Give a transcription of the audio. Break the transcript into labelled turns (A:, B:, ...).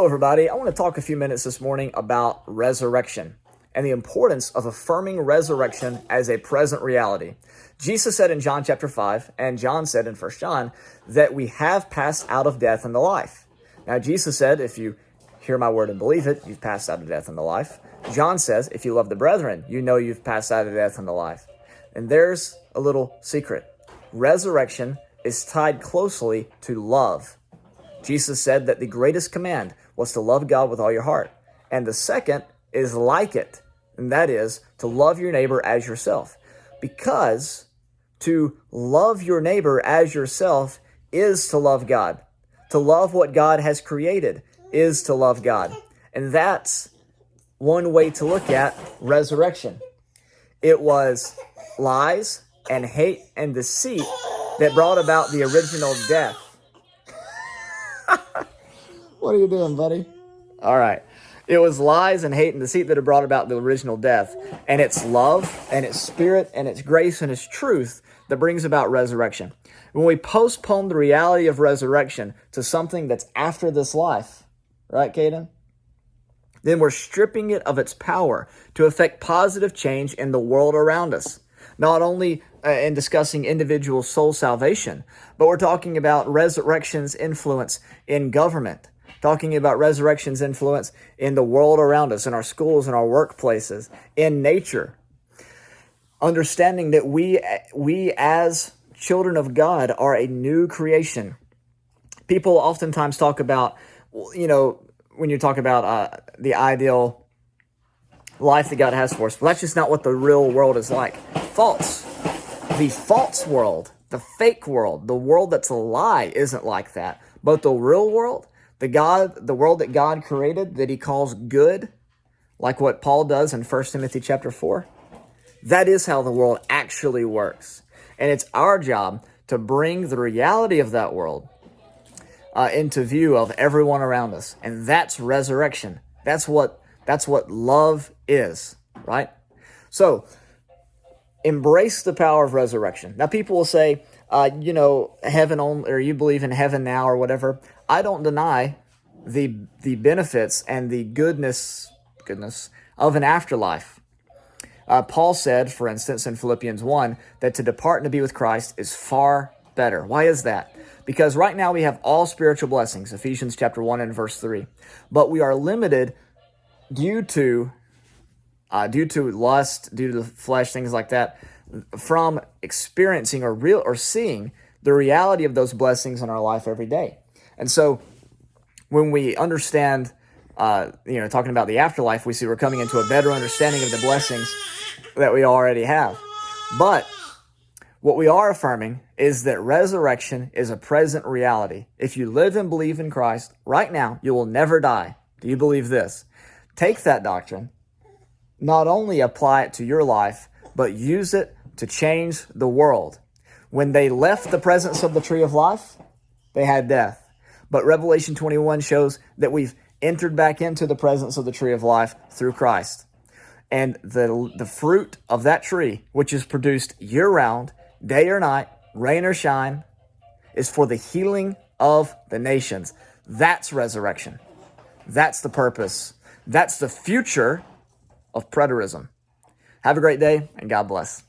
A: Hello, everybody. I want to talk a few minutes this morning about resurrection and the importance of affirming resurrection as a present reality. Jesus said in John chapter 5, and John said in 1 John, that we have passed out of death into life. Now, Jesus said, if you hear my word and believe it, you've passed out of death into life. John says, if you love the brethren, you know you've passed out of death into life. And there's a little secret. Resurrection is tied closely to love. Jesus said that the greatest command was to love God with all your heart. And the second is like it, and that is to love your neighbor as yourself. Because to love your neighbor as yourself is to love God. To love what God has created is to love God. And that's one way to look at resurrection. It was lies and hate and deceit that brought about the original death. What are you doing, buddy? All right. It was lies and hate and deceit that had brought about the original death. And it's love and it's spirit and it's grace and it's truth that brings about resurrection. When we postpone the reality of resurrection to something that's after this life, right, Caden? Then we're stripping it of its power to affect positive change in the world around us. Not only in discussing individual soul salvation, but we're talking about resurrection's influence in government. Talking about resurrection's influence in the world around us, in our schools, in our workplaces, in nature. Understanding that we as children of God are a new creation. People oftentimes talk about, when you talk about the ideal life that God has for us. Well, that's just not what the real world is like. False. The false world, the fake world, the world that's a lie isn't like that. But the real world, the world that God created, that he calls good, like what Paul does in 1 Timothy chapter 4, that is how the world actually works. And it's our job to bring the reality of that world into view of everyone around us. And that's resurrection. That's what love is, right? So, embrace the power of resurrection. Now, people will say, heaven only, or you believe in heaven now or whatever. I don't deny the benefits and the goodness of an afterlife. Paul said, for instance, in Philippians 1, that to depart and to be with Christ is far better. Why is that? Because right now we have all spiritual blessings, Ephesians chapter 1 and verse 3. But we are limited due to lust, due to the flesh, things like that, from experiencing or seeing the reality of those blessings in our life every day. And so when we understand, talking about the afterlife, we see we're coming into a better understanding of the blessings that we already have. But what we are affirming is that resurrection is a present reality. If you live and believe in Christ right now, you will never die. Do you believe this? Take that doctrine, not only apply it to your life, but use it to change the world. When they left the presence of the tree of life, they had death. But Revelation 21 shows that we've entered back into the presence of the tree of life through Christ. And the fruit of that tree, which is produced year-round, day or night, rain or shine, is for the healing of the nations. That's resurrection. That's the purpose. That's the future of preterism. Have a great day, and God bless.